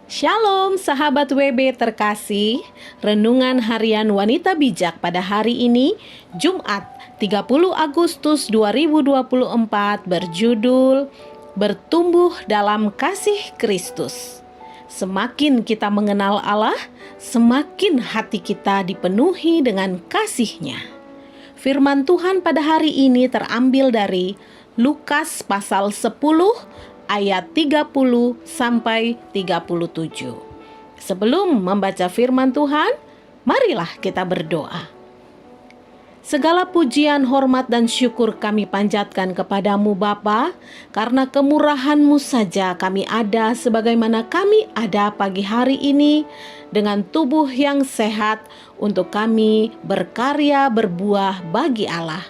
Shalom sahabat WB terkasih. Renungan harian wanita bijak pada hari ini, Jumat 30 Agustus 2024, berjudul Bertumbuh dalam Kasih Kristus. Semakin kita mengenal Allah, semakin hati kita dipenuhi dengan kasih-Nya. Firman Tuhan pada hari ini terambil dari Lukas pasal 10 ayat 30 sampai 37. Sebelum membaca firman Tuhan, marilah kita berdoa. Segala pujian, hormat, dan syukur kami panjatkan kepadamu Bapa, karena kemurahan-Mu saja kami ada sebagaimana kami ada pagi hari ini dengan tubuh yang sehat untuk kami berkarya berbuah bagi Allah.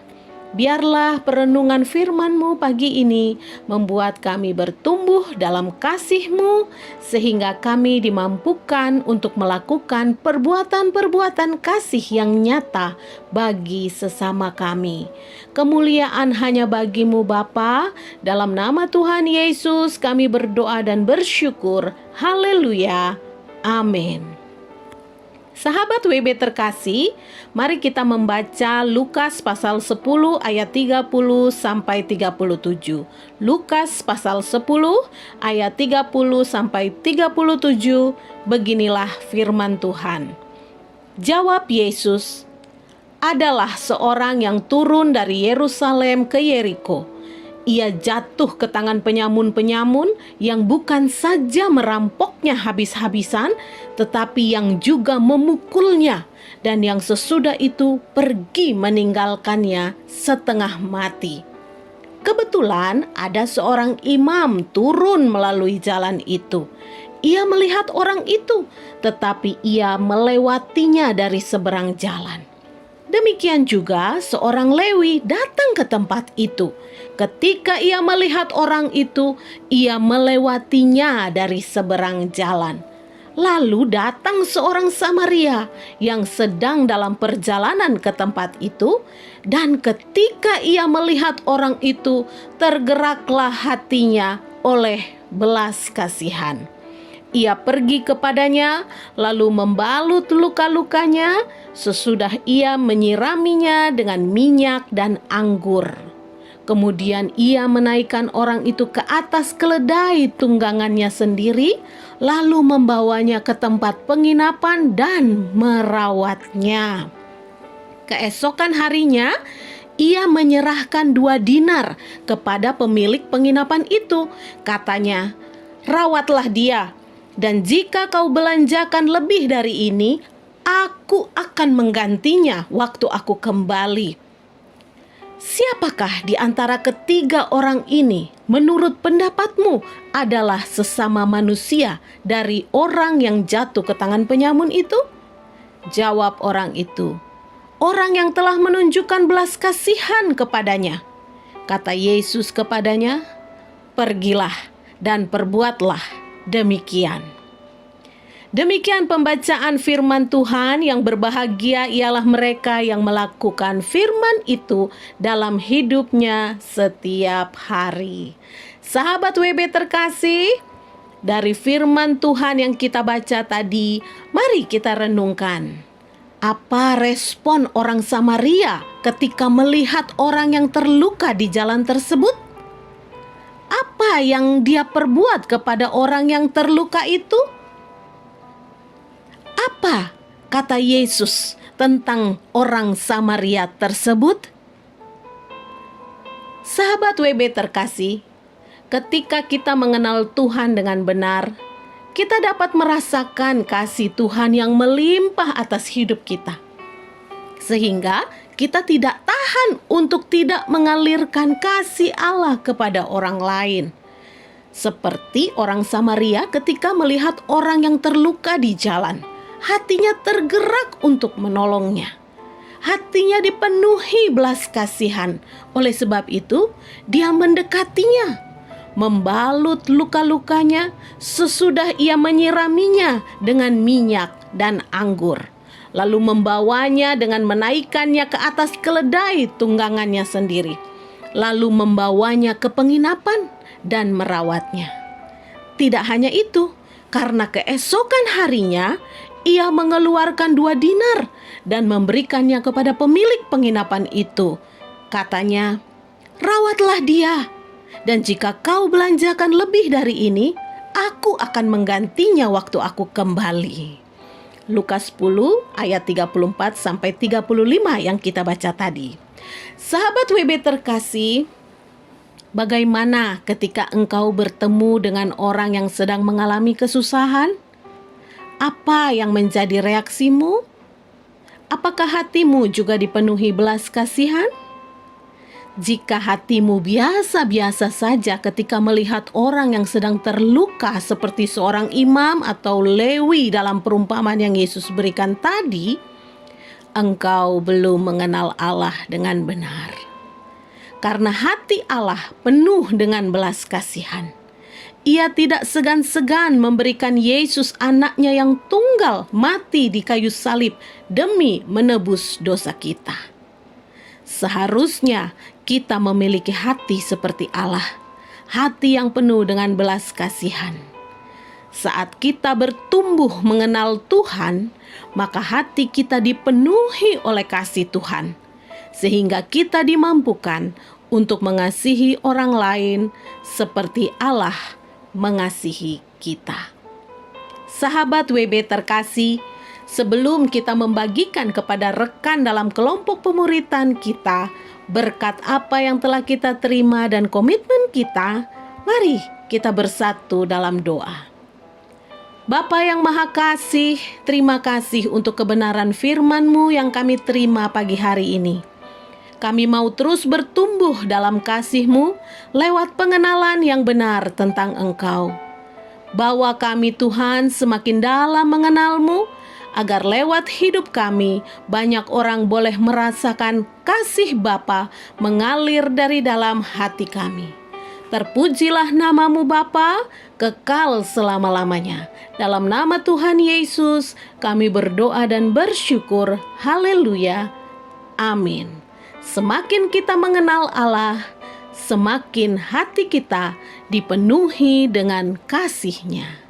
Biarlah perenungan firman-Mu pagi ini membuat kami bertumbuh dalam kasih-Mu, sehingga kami dimampukan untuk melakukan perbuatan-perbuatan kasih yang nyata bagi sesama kami. Kemuliaan hanya bagi-Mu Bapa. Dalam nama Tuhan Yesus kami berdoa dan bersyukur. Haleluya. Amin. Sahabat WB terkasih, mari kita membaca Lukas pasal 10 ayat 30 sampai 37. Lukas pasal 10 ayat 30 sampai 37, beginilah firman Tuhan. Jawab Yesus, "Adalah seorang yang turun dari Yerusalem ke Yeriko. Ia jatuh ke tangan penyamun-penyamun yang bukan saja merampoknya habis-habisan, tetapi yang juga memukulnya, dan yang sesudah itu pergi meninggalkannya setengah mati. Kebetulan ada seorang imam turun melalui jalan itu. Ia melihat orang itu, tetapi ia melewatinya dari seberang jalan. Demikian juga seorang Lewi datang ke tempat itu. Ketika ia melihat orang itu, ia melewatinya dari seberang jalan. Lalu datang seorang Samaria yang sedang dalam perjalanan ke tempat itu, dan ketika ia melihat orang itu, tergeraklah hatinya oleh belas kasihan. Ia pergi kepadanya, lalu membalut luka-lukanya, sesudah ia menyiraminya dengan minyak dan anggur. Kemudian ia menaikkan orang itu ke atas keledai tunggangannya sendiri, lalu membawanya ke tempat penginapan dan merawatnya. Keesokan harinya, ia menyerahkan 2 dinar kepada pemilik penginapan itu. Katanya, "Rawatlah dia, dan jika kau belanjakan lebih dari ini, aku akan menggantinya waktu aku kembali." Siapakah di antara ketiga orang ini menurut pendapatmu adalah sesama manusia dari orang yang jatuh ke tangan penyamun itu? Jawab orang itu, "Orang yang telah menunjukkan belas kasihan kepadanya." Kata Yesus kepadanya, "Pergilah dan perbuatlah demikian." Demikian pembacaan firman Tuhan. Yang berbahagia ialah mereka yang melakukan firman itu dalam hidupnya setiap hari. Sahabat WB terkasih, dari firman Tuhan yang kita baca tadi, mari kita renungkan. Apa respon orang Samaria ketika melihat orang yang terluka di jalan tersebut? Apa yang dia perbuat kepada orang yang terluka itu? Apa kata Yesus tentang orang Samaria tersebut? Sahabat WB terkasih, ketika kita mengenal Tuhan dengan benar, kita dapat merasakan kasih Tuhan yang melimpah atas hidup kita. Sehingga kita tidak tahan untuk tidak mengalirkan kasih Allah kepada orang lain. Seperti orang Samaria ketika melihat orang yang terluka di jalan. Hatinya tergerak untuk menolongnya. Hatinya dipenuhi belas kasihan. Oleh sebab itu, dia mendekatinya, membalut luka-lukanya, sesudah ia menyiraminya dengan minyak dan anggur. Lalu membawanya dengan menaikkannya ke atas keledai tunggangannya sendiri. Lalu membawanya ke penginapan dan merawatnya. Tidak hanya itu, Karena keesokan harinya ia mengeluarkan 2 dinar dan memberikannya kepada pemilik penginapan itu. Katanya, "Rawatlah dia, dan jika kau belanjakan lebih dari ini, aku akan menggantinya waktu aku kembali." Lukas 10 ayat 34 sampai 35 yang kita baca tadi. Sahabat WB terkasih, bagaimana ketika engkau bertemu dengan orang yang sedang mengalami kesusahan? Apa yang menjadi reaksimu? Apakah hatimu juga dipenuhi belas kasihan? Jika hatimu biasa-biasa saja ketika melihat orang yang sedang terluka seperti seorang imam atau Lewi dalam perumpamaan yang Yesus berikan tadi, engkau belum mengenal Allah dengan benar. Karena hati Allah penuh dengan belas kasihan. Ia tidak segan-segan memberikan Yesus anaknya yang tunggal mati di kayu salib demi menebus dosa kita. Seharusnya kita memiliki hati seperti Allah, hati yang penuh dengan belas kasihan. Saat kita bertumbuh mengenal Tuhan, maka hati kita dipenuhi oleh kasih Tuhan, sehingga kita dimampukan untuk mengasihi orang lain seperti Allah mengasihi kita. Sahabat WB terkasih, sebelum kita membagikan kepada rekan dalam kelompok pemuritan kita berkat apa yang telah kita terima dan komitmen kita, mari kita bersatu dalam doa. Bapa yang Maha Kasih, terima kasih untuk kebenaran firman-Mu yang kami terima pagi hari ini. Kami mau terus bertumbuh dalam kasih-Mu lewat pengenalan yang benar tentang Engkau. Bawa kami Tuhan semakin dalam mengenal-Mu, agar lewat hidup kami banyak orang boleh merasakan kasih Bapa mengalir dari dalam hati kami. Terpujilah nama-Mu Bapa, kekal selama-lamanya. Dalam nama Tuhan Yesus kami berdoa dan bersyukur. Haleluya. Amin. Semakin kita mengenal Allah, semakin hati kita dipenuhi dengan kasih-Nya.